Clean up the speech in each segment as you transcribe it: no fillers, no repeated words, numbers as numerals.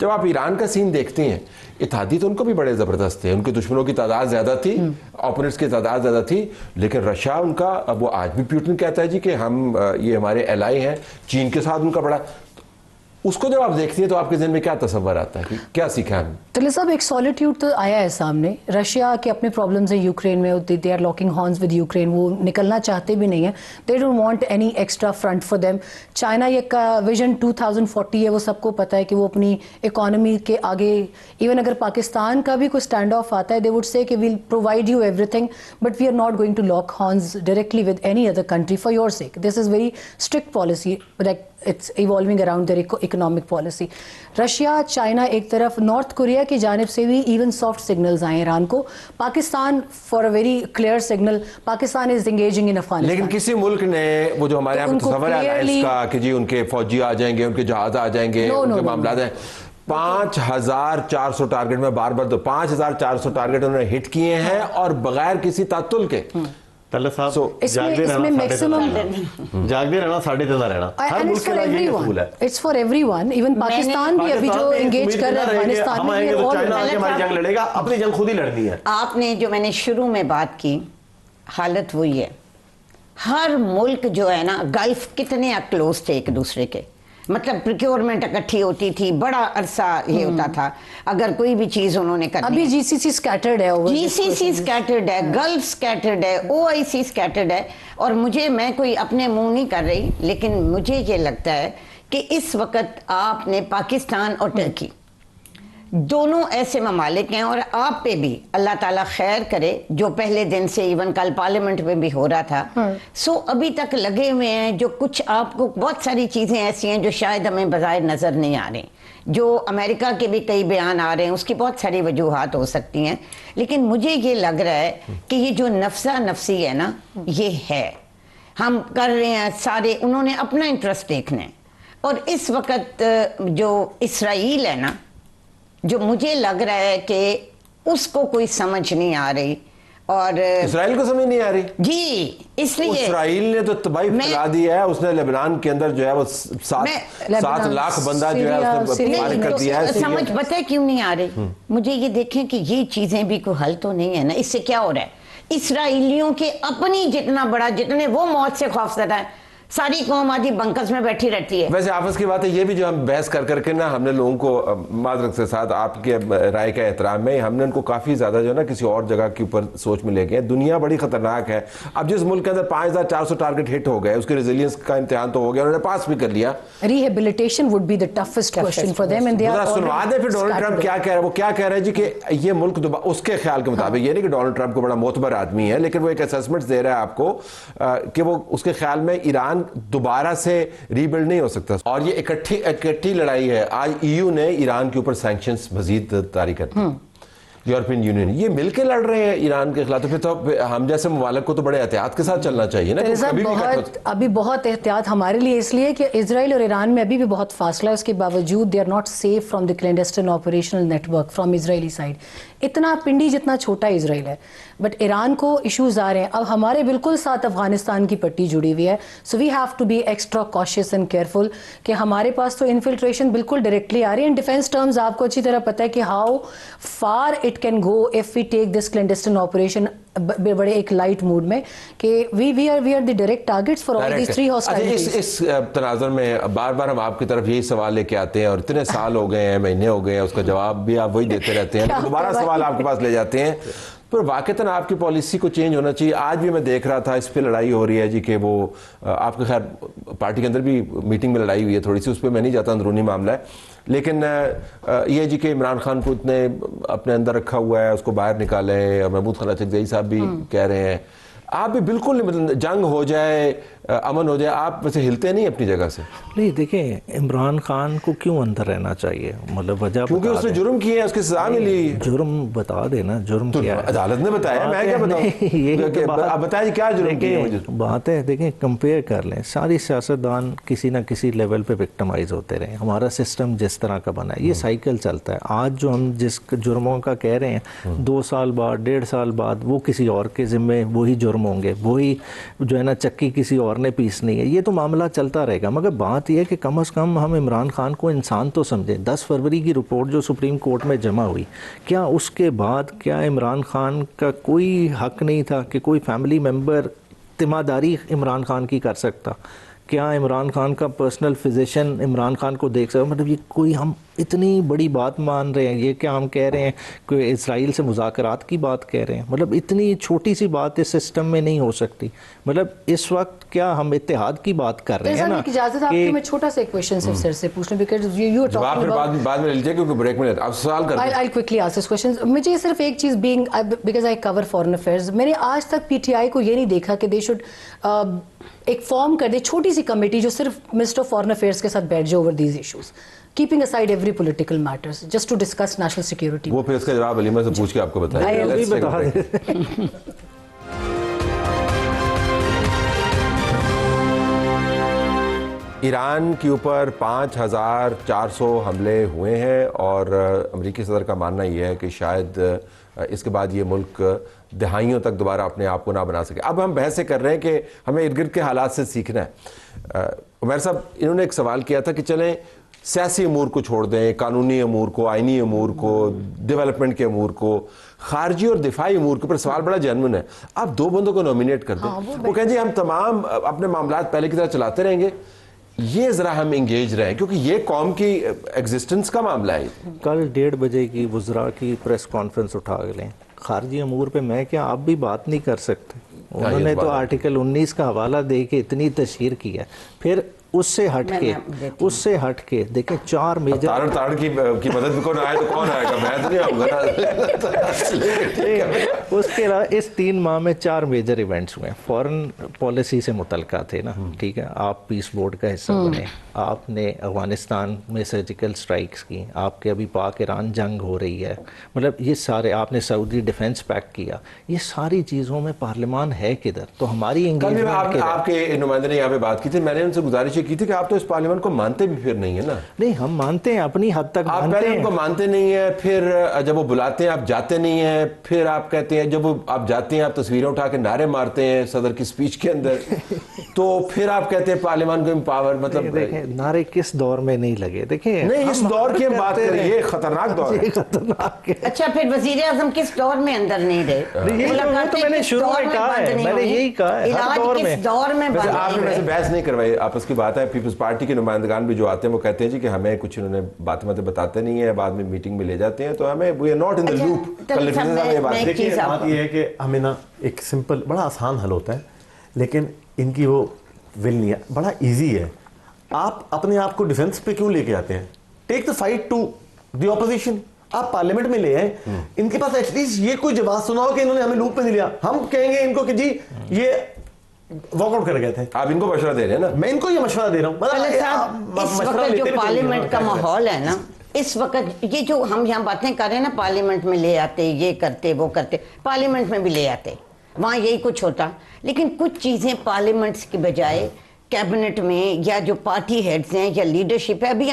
جب آپ ایران کا سین دیکھتے ہیں، اتحادی تو ان کو بھی بڑے زبردست تھے، ان کے دشمنوں کی تعداد زیادہ تھی، اوپوننٹس کی تعداد زیادہ تھی، لیکن رشیا ان کا، اب وہ آج بھی پیوٹن کہتا ہے جی کہ ہم یہ ہمارے ایلائی ہیں، چین کے ساتھ ان کا بڑا، اس کو جب آپ دیکھتی ہیں تو آپ کے ذہن میں کیا تصور آتا ہے کہ کیا سیکھا ہم؟ طلعت صاحب ایک سالیٹیوڈ تو آیا ہے سامنے، رشیا کے اپنے پرابلمز ہیں یوکرین میں، they are locking horns with Ukraine, وہ نکلنا چاہتے بھی نہیں ہیں، they don't want any extra front for them. China یہ کا ویژن 2040 ہے، وہ سب کو پتہ ہے کہ وہ اپنی اکانومی کے آگے، ایون اگر پاکستان کا بھی کوئی اسٹینڈ آف آتا ہے دے وڈ سے کہ we'll provide you everything but we are not going to lock horns directly with any other country for your sake. This is very strict policy, it's evolving around their economic policy. Russia, China ایک طرف، north Korea کی جانب سے بھی even soft signals آئے ایران کو، Pakistan for a very clear signal, Pakistan is engaging in Afghanistan. لیکن کسی ملک نے وہ جو ہمارے یہاں تصور ہے الائنس کا کہ جی ان کے فوجی آ جائیں گے، ان کے جہاز آ جائیں گے، ان کے معاملات ہیں، 5400 ٹارگٹ میں بار بار 5400 ٹارگٹ انہوں نے ہٹ کیے ہیں اور بغیر کسی تعطل کے. طلعت صاحب جاگتے رہنا، ساڑھے دن رہنا، ہر ملک کے لیے یہ اصول ہے. It's for everyone, even Pakistan بھی ابھی جو انگیج کر رہا ہے افغانستان میں، چائنا آ کے ہماری جنگ لڑے گا، اپنی جنگ خود ہی لڑنی ہے. آپ نے جو میں نے شروع میں بات کی، حالت وہی ہے. ہر ملک جو ہے نا، گلف کتنے کلوز تھے ایک دوسرے کے، مطلب پروکیورمنٹ اکٹھی ہوتی تھی، بڑا عرصہ یہ ہوتا تھا، اگر کوئی بھی چیز انہوں نے کرنی. ابھی جی سی سی سکیٹرڈ ہے، جی سی سی سکیٹرڈ ہے، گلف سکیٹرڈ ہے، او آئی سی سکیٹرڈ ہے. اور مجھے، میں کوئی اپنے منہ نہیں کر رہی، لیکن مجھے یہ لگتا ہے کہ اس وقت آپ نے پاکستان اور ٹرکی دونوں ایسے ممالک ہیں، اور آپ پہ بھی اللہ تعالیٰ خیر کرے، جو پہلے دن سے ایون کل پارلیمنٹ میں بھی ہو رہا تھا، سو ابھی تک لگے ہوئے ہیں. جو کچھ آپ کو بہت ساری چیزیں ایسی ہیں جو شاید ہمیں بظاہر نظر نہیں آ رہی، جو امریکہ کے بھی کئی بیان آ رہے ہیں، اس کی بہت ساری وجوہات ہو سکتی ہیں، لیکن مجھے یہ لگ رہا ہے کہ یہ جو نفسا نفسی ہے نا، یہ ہے، ہم کر رہے ہیں سارے، انہوں نے اپنا انٹرسٹ دیکھنا ہے. اور اس وقت جو اسرائیل ہے نا، جو مجھے لگ رہا ہے کہ اس کو کوئی سمجھ نہیں آ رہی، اور اسرائیل کو سمجھ نہیں آ رہی جی، اس لیے اسرائیل نے تو تباہی پھیلا دی ہے. اس نے لبنان کے اندر جو ہے وہ 7 لاکھ بندہ جو ہے اس نے فارغ کر دیا ہے. سمجھ پتہ ہے کیوں نہیں آ رہی؟ مجھے یہ دیکھیں کہ یہ چیزیں بھی کوئی حل تو نہیں ہے نا. اس سے کیا ہو رہا ہے، اسرائیلیوں کے اپنی جتنا بڑا، جتنے وہ موت سے خوفزدہ ہیں، ساری قوم آدھی بنکرز میں بیٹھی رہتی ہے. ویسے آفس کی بات ہے، یہ بھی جو ہم بحث کر کے نا، ہم نے لوگوں کو معذرت کے ساتھ آپ کے رائے کا احترام میں، ہم نے ان کو کافی زیادہ جو ہے نا کسی اور جگہ کے اوپر سوچ میں لے گئے. دنیا بڑی خطرناک ہے. اب جس ملک کے اندر 5400 ٹارگٹ ہٹ ہو گئے، اس کے ریزیلینس کا امتحان تو ہو گیا، انہوں نے پاس بھی کر لیا. Rehabilitation would be the toughest question for them, and they are سنوا دیں پھر ڈونلڈ ٹرمپ کیا کہہ رہا ہے. وہ کیا کہہ رہا ہے جی کہ یہ ملک اس کے خیال کے مطابق، یہ نہیں کہ ڈونلڈ ٹرمپ کو بڑا معتبر آدمی ہے، لیکن وہ ایک اسیسمنٹ دے رہا ہے آپ کو کہ وہ اس کے خیال میں ایران دوبارہ سے ری بلڈ نہیں ہو سکتا. اور یہ اکٹھی لڑائی ہے. آج EU نے ایران کے اوپر سینکشنز مزید طاری کر دی، یورپین یونین، یہ مل کے لڑ رہے ہیں ایران کے خلاف. تو پھر تو ہم جیسے ممالک کو تو بڑے احتیاط کے ساتھ چلنا چاہیے نا. ابھی بہت احتیاط ہمارے لیے اس لیے کہ اسرائیل اور ایران میں ابھی بھی بہت فاصلہ ہے. اس کے باوجود they are not safe from the clandestine operational network from Israeli side. اتنا پنڈی جتنا چھوٹا اسرائیل ہے، بٹ ایران کو ایشوز آ رہے ہیں. اب ہمارے بالکل ساتھ افغانستان کی پٹی جڑی ہوئی ہے، so we have to be extra cautious and careful کہ ہمارے پاس تو انفلٹریشن بالکل ڈائریکٹلی آ رہی ہے. ان ڈیفینس ٹرمز آپ کو اچھی طرح پتہ ہے کہ how far it can go if we take this clandestine operation بڑے ایک لائٹ موڈ میں، کہ we are the direct targets for all these 3 hostilities. اس تناظر میں بار بار ہم آپ کی طرف یہی سوال لے کے آتے ہیں، اور اتنے سال ہو گئے ہیں، مہینے ہو گئے ہیں، اس کا جواب بھی آپ وہی دیتے رہتے ہیں، دوبارہ سوال آپ کے پاس لے جاتے ہیں. پر واقعتاً آپ کی پالیسی کو چینج ہونا چاہیے. آج بھی میں دیکھ رہا تھا، اس پہ لڑائی ہو رہی ہے جی کہ وہ آپ کے خیر پارٹی کے اندر بھی میٹنگ میں لڑائی ہوئی ہے تھوڑی سی، اس پہ میں نہیں جاتا، اندرونی معاملہ ہے. لیکن یہ جی کہ عمران خان کو اتنے اپنے اندر رکھا ہوا ہے، اس کو باہر نکالے. اور محمود خانہ چکزئی صاحب بھی کہہ رہے ہیں آپ بھی بالکل نہیں، جنگ ہو جائے، امن ہو جائے، آپ ویسے ہلتے نہیں اپنی جگہ سے. نہیں دیکھیں، عمران خان کو کیوں اندر رہنا چاہیے؟ مطلب وجہ کیونکہ اس نے جرم کیے ہیں، اس کی سزا ملی. جرم بتا دینا، جرم کیا ہے عدالت نے بتایا، میں کیا بتاؤں؟ آپ بتائیں کیا جرم کیے ہیں. بات ہے، دیکھیں کمپیئر کر لیں، ساری سیاستدان کسی نہ کسی لیول پہ وکٹمائز ہوتے رہے. ہمارا سسٹم جس طرح کا بنا ہے، یہ سائیکل چلتا ہے. آج جو ہم جس جرموں کا کہہ رہے ہیں، 2 سال بعد، 1.5 سال بعد وہ کسی اور کے ذمے وہی جرم ہوں گے، وہی جو ہے نا چکی کسی اور لاہور نے پیس نہیں ہے, یہ تو معاملہ چلتا رہے گا. مگر بات یہ ہے کہ کم از کم ہم عمران خان کو انسان تو سمجھیں. 10 فروری کی رپورٹ جو سپریم کورٹ میں جمع ہوئی, کیا اس کے بعد کیا عمران خان کا کوئی حق نہیں تھا کہ کوئی فیملی ممبر تیمارداری عمران خان کی کر سکتا؟ کیا عمران خان کا پرسنل فزیشین عمران خان کو دیکھ سکتا؟ مطلب یہ کوئی ہم اتنی بڑی بات مان رہے ہیں, یہ کیا ہم کہہ رہے ہیں کہ اسرائیل سے مذاکرات کی بات کہہ رہے ہیں؟ مطلب اتنی چھوٹی سی بات اس سسٹم میں نہیں ہو سکتی. مطلب اس وقت کیا ہم اتحاد کی بات کر رہے ہیں نا؟ اجازت آپ کو میں چھوٹا سا ایک کویسچن صرف سر سے پوچھ لوں, because you are talking about بعد میں لے لیجیے کیونکہ بریک میں آپ سوال کر I'll quickly ask this question. مجھے صرف ایک چیز being because I cover foreign affairs, میں نے آج تک پی ٹی آئی کو یہ نہیں دیکھا کہ they should ایک فارم کر دے چھوٹی سی کمیٹی جو صرف منسٹر فارن افیئرس کے ساتھ بیٹھ جائے over these issues, keeping aside every political matters, just to discuss national security. وہ پھر اس کا جواب علیمہ سے پوچھ کے آپ کو بتائیں. ایران کے اوپر 5400 حملے ہوئے ہیں اور امریکی صدر کا ماننا یہ ہے کہ شاید اس کے بعد یہ ملک دہائیوں تک دوبارہ اپنے آپ کو نہ بنا سکے. اب ہم بحث کر رہے ہیں کہ ہمیں ارد گرد کے حالات سے سیکھنا ہے. عمیر صاحب, انہوں نے ایک سوال کیا تھا کہ چلیں سیاسی امور کو چھوڑ دیں, قانونی امور کو, آئینی امور کو, ڈیولپمنٹ کے امور کو, خارجی اور دفاعی امور کے اوپر سوال بڑا جینوئن ہے. آپ 2 بندوں کو نومینیٹ کر دیں, وہ کہیں جی ہم تمام اپنے معاملات پہلے کی طرح چلاتے رہیں گے, یہ ذرا ہم انگیج رہیں کیونکہ یہ قوم کی ایگزسٹنس کا معاملہ ہے. کل 1:30 بجے کی وزراء کی پریس کانفرنس اٹھا لیں, خارجی امور پہ میں کیا آپ بھی بات نہیں کر سکتے؟ انہوں نے تو آرٹیکل 19 کا حوالہ دے کے اتنی تشہیر کی ہے. پھر اس سے ہٹ کے دیکھیں 4 میجر تارڑ کی مدد میں کون آئے تو کون آئے گا, میں تو نہیں آؤں گا. اس کے علاوہ اس 3 ماہ میں 4 میجر ایونٹس ہوئے. فورن پالیسی سے متعلقہ تھے نا, ٹھیک ہے, آپ پیس بورڈ کا حصہ بنے, آپ نے افغانستان میں سرجیکل سٹرائکس کی, آپ کے ابھی پاک ایران جنگ ہو رہی ہے, مطلب یہ سارے, آپ نے سعودی ڈیفنس پیکٹ کیا, یہ ساری چیزوں میں پارلیمان ہے کدھر؟ تو ہماری انگیجمنٹ, آپ کے نمائندے نے یہاں پہ بات کی تھی, میں نے ان سے گزارش کی تھی کہ آپ تو اس پارلیمنٹ کو مانتے بھی پھر نہیں ہے نا. نہیں, ہم مانتے ہیں اپنی حد تک, آپ پہلے ان کو مانتے نہیں ہیں, پھر جب وہ بلاتے ہیں آپ جاتے نہیں ہیں, پھر آپ کہتے ہیں جب آپ جاتے ہیں آپ تصویریں اٹھا کے نعرے مارتے ہیں صدر کی سپیچ کے اندر, تو پھر آپ کہتے ہیں پارلیمان کو امپاور. مطلب دیکھیں نعرے کس دور میں نہیں لگے, دیکھیں نہیں اس دور کی بات کر رہے ہیں, یہ خطرناک دور ہے. خطرناک ہے. اچھا پھر وزیر اعظم کس دور میں اندر نہیں رہے؟ تو میں نے شروع میں کہا ہے, میں نے یہی کہا ہے, ہر دور میں. دور میں آپ نے ویسے بحث نہیں کروائی, آپس کی بات ہے. پیپلز پارٹی کے نمائندگان بھی جو آتے ہیں وہ کہتے ہیں جی کہ ہمیں کچھ انہوں نے باتیں بتاتے نہیں ہیں, بعد میں میٹنگ میں لے جاتے ہیں, تو ہمیں we are not in the loop. دیکھیے بات یہ ہے کہ ہمیں نا ایک سمپل بڑا آسان حل ہوتا ہے, لیکن ان کی وہ ول نہیں ہے. بڑا ایزی ہے, آپ اپنے آپ کو ڈیفنس پہ کیوں لے کے آتے ہیں؟ Take the fight to the opposition. آپ پارلیمنٹ میں لے آئیں, ان کے پاس ایٹ لیسٹ یہ کوئی جواب سناؤ کہ انہوں نے ہمیں لوپ میں نہیں لیا. ہم کہیں گے ان کو کہ جی یہ واک آؤٹ کر گئے تھے. آپ ان کو مشورہ دے رہے ہیں نا, میں ان کو یہ مشورہ دے رہا ہوں. اس وقت جو پارلیمنٹ کا ماحول ہے نا, اس وقت یہ جو ہم یہاں باتیں کر رہے ہیں نا, پارلیمنٹ میں لے آتے, یہ کرتے وہ کرتے, پارلیمنٹ میں بھی لے آتے, وہاں یہی کچھ ہوتا. لیکن کچھ چیزیں پارلیمنٹس کی بجائے کیبنٹ میں یا جو پارٹی ہیڈز ہیں یا لیڈرشپ ہے, ابھی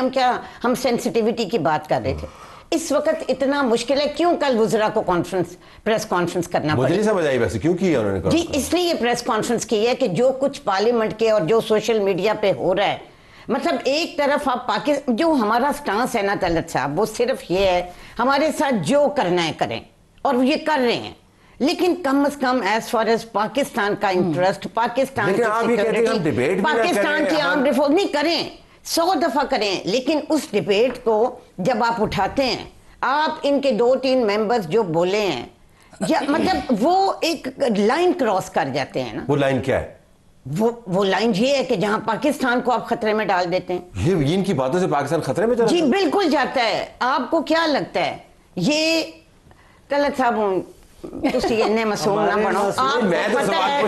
ہم سینسٹیوٹی کی بات کر رہے تھے, اس وقت اتنا مشکل ہے. کیوں کل وزراء کو پریس کانفرنس کرنا پڑا؟ مجھے نہیں سمجھ آئی ویسے کیوں کی انہوں نے. جی اس لیے یہ پریس کانفرنس کی ہے کہ جو کچھ پارلیمنٹ کے اور جو سوشل میڈیا پہ ہو رہا ہے, مطلب ایک طرف آپ پاکستان, جو ہمارا سٹانس ہے نا طلعت صاحب, وہ صرف یہ ہے ہمارے ساتھ جو کرنا ہے کریں, اور یہ کر رہے ہیں, لیکن کم از کم ایز فار ایز پاکستان کا انٹرسٹ, پاکستان کی سیکورٹی, پاکستان کی عام ریفارم نہیں کریں, 100 دفعہ کریں, لیکن اس ڈیبیٹ کو جب آپ اٹھاتے ہیں, آپ ان کے 2-3 ممبرز جو بولے ہیں, یا مطلب وہ ایک لائن کراس کر جاتے ہیں نا. وہ لائن کیا ہے؟ وہ لائن یہ ہے کہ جہاں پاکستان کو آپ خطرے میں ڈال دیتے ہیں. یہ ان کی باتوں سے پاکستان خطرے میں چلا؟ جی بالکل جاتا ہے. آپ کو کیا لگتا ہے یہ طلعت صاحب تسی اتنے معصوم نہ بنو, آپ کو پتہ ہے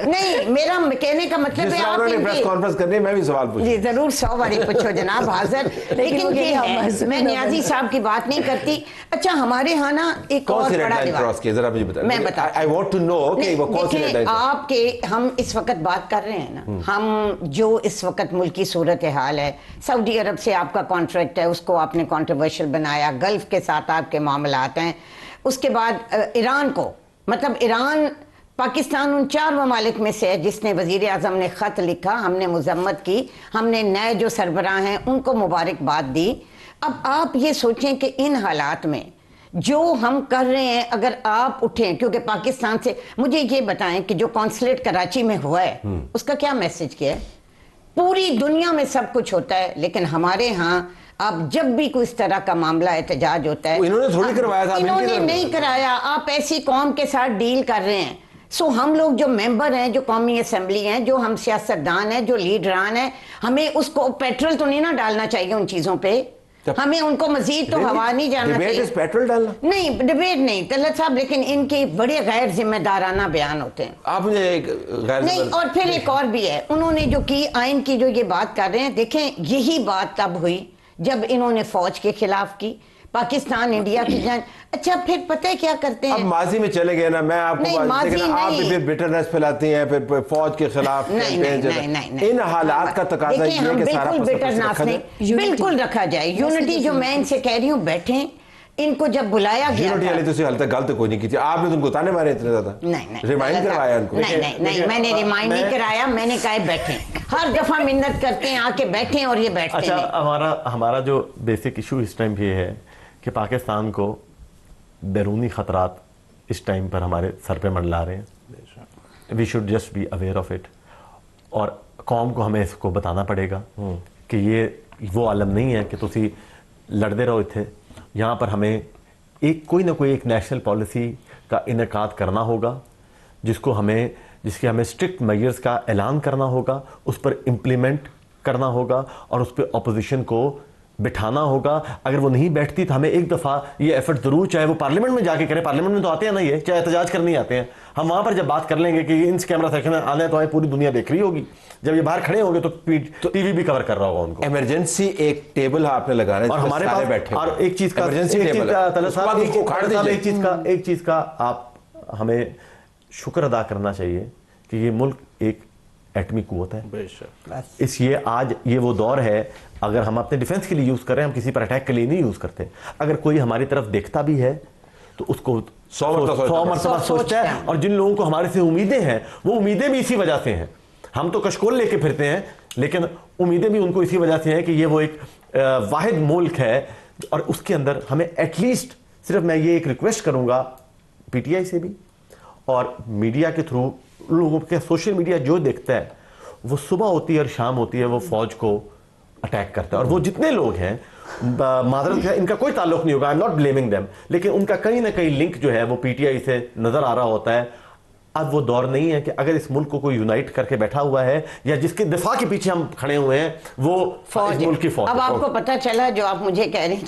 نہیں, میرا کہنے کا مطلب ہے آپ پریس کانفرنس کرنے میں بھی سوال پوچھوں. جی ضرور 100 باری پوچھو جناب, حاضر. لیکن یہ ہے, میں نیازی صاحب کی بات نہیں کرتی. اچھا ہمارے ہاں نا ایک اور بڑا میں بتاؤں, آپ کے ہم اس وقت بات کر رہے ہیں نا, ہم جو اس وقت ملکی صورتحال ہے, سعودی عرب سے آپ کا کانٹریکٹ ہے, اس کو آپ نے کانٹروورشل بنایا, گلف کے ساتھ آپ کے معاملات ہیں, اس کے بعد ایران کو, مطلب ایران پاکستان ان 4 ممالک میں سے ہے جس نے وزیر اعظم نے خط لکھا, ہم نے مذمت کی, ہم نے نئے جو سربراہ ہیں ان کو مبارکباد دی. اب آپ یہ سوچیں کہ ان حالات میں جو ہم کر رہے ہیں, اگر آپ اٹھیں, کیونکہ پاکستان سے مجھے یہ بتائیں کہ جو کونسلیٹ کراچی میں ہوا ہے اس کا کیا میسج کیا ہے؟ پوری دنیا میں سب کچھ ہوتا ہے, لیکن ہمارے ہاں اب جب بھی کوئی اس طرح کا معاملہ احتجاج ہوتا ہے, انہوں نے تھوڑی کروایا تھا, انہوں نے نہیں کرایا, آپ ایسی قوم کے ساتھ ڈیل کر رہے ہیں. سو ہم لوگ جو ممبر ہیں, جو قومی اسمبلی ہیں, جو ہم سیاستدان ہیں, جو لیڈران ہیں, ہمیں اس کو پیٹرول تو نہیں نہ ڈالنا چاہیے ان چیزوں پہ, ہمیں ان کو مزید تو ہوا نہیں جانا چاہیے. پیٹرول ڈالنا نہیں, ڈیبیٹ نہیں طلعت صاحب, لیکن ان کے بڑے غیر ذمہ دارانہ بیان ہوتے ہیں. آپ مجھے ایک غیر نہیں, اور پھر ایک اور بھی ہے, انہوں نے جو کی آئین کی جو یہ بات کر رہے ہیں, دیکھیں یہی بات تب ہوئی جب انہوں نے فوج کے خلاف کی, پاکستان انڈیا کی جنگ. اچھا پھر پتہ ہے کیا کرتے ہیں, اب ماضی میں چلے گئے نا, میں آپ کو آپ بھی بٹرنس پھیلاتی ہیں, پھر فوج کے خلاف ان حالات کا تقاضا یہ ہے کہ سارا بالکل رکھا جائے. یونٹی جو میں ان سے کہہ رہی ہوں, بیٹھیں, ان کو جب بلایا گیا یونٹی والی تو حال تک غلط کوئی نہیں کی تھی, آپ نے ان کو تانے مارے اتنے زیادہ, ریمائنڈ کروایا ان کو. نہیں, میں نے ریمائنڈ نہیں کرایا, میں نے کہا بیٹھیں, ہر دفعہ منت کرتے ہیں آ کے بیٹھیں, اور یہ بیٹھتے ہیں. اچھا ہمارا جو بیسک ایشو اس ٹائم یہ ہے کہ پاکستان کو بیرونی خطرات اس ٹائم پر ہمارے سر پہ منڈلا رہے ہیں. We should just be aware of it, اور قوم کو ہمیں اس کو بتانا پڑے گا کہ یہ وہ عالم نہیں ہے کہ تسی لڑتے رہو اتنے. یہاں پر ہمیں کوئی نہ کوئی ایک نیشنل پالیسی کا انعقاد کرنا ہوگا, جس کے ہمیں اسٹرکٹ میئرز کا اعلان کرنا ہوگا, اس پر امپلیمنٹ کرنا ہوگا, اور اس پہ اپوزیشن کو بٹھانا ہوگا. اگر وہ نہیں بیٹھتی تو ہمیں ایک دفعہ یہ ایفرٹ ضرور, چاہے وہ پارلیمنٹ میں جا کے کریں, پارلیمنٹ میں تو آتے ہیں نا یہ, چاہے احتجاج کرنے آتے ہیں, ہم وہاں پر جب بات کر لیں گے کہ ان کیمرہ سیکشن میں آنا ہے تو پوری دنیا دیکھ رہی ہوگی, جب یہ باہر کھڑے ہوں گے تو ٹی وی بھی کور کر رہا ہوگا ان کو. ایمرجنسی ایک ٹیبل آپ نے لگانا ہے, اور ہمارے پاس بیٹھے, اور ایک چیز کا آپ ہمیں شکر ادا کرنا چاہیے کہ یہ ملک ایک ایٹمی قوت ہے. آج یہ وہ دور ہے, اگر ہم اپنے ڈیفنس کے لیے یوز کر رہے ہیں, ہم کسی پر اٹیک کے لیے نہیں یوز کرتے. اگر کوئی ہماری طرف دیکھتا بھی ہے تو اس کو 100 مرتبہ سوچتا ہے, اور جن لوگوں کو ہمارے سے امیدیں ہیں وہ امیدیں بھی اسی وجہ سے ہیں. ہم تو کشکول لے کے پھرتے ہیں, لیکن امیدیں بھی ان کو اسی وجہ سے ہیں کہ یہ وہ ایک واحد ملک ہے, اور اس کے اندر ہمیں ایٹ لیسٹ, صرف میں یہ ایک ریکویسٹ کروں گا پی ٹی آئی سے بھی اور میڈیا کے تھرو, لوگوں کے سوشل میڈیا جو دیکھتا ہے وہ صبح ہوتی ہے اور شام ہوتی ہے وہ فوج کو اٹیک کرتا ہے. اور وہ جتنے لوگ ہیں, معذرت ہے, ان کا کوئی تعلق نہیں ہوگا, I am not blaming them, لیکن ان کا کہیں نہ کہیں لنک جو ہے وہ پی ٹی آئی سے نظر آ رہا ہوتا ہے. اب وہ دور نہیں ہے کہ اگر اس ملک کو کوئی یونائٹ کر کے بیٹھا ہوا ہے, یا جس کے دفاع کے پیچھے ہم کھڑے ہوئے ہیں, وہ فوج, ملک کی فوج. اب آپ کو پتہ چلا جو آپ مجھے کہہ رہے ہیں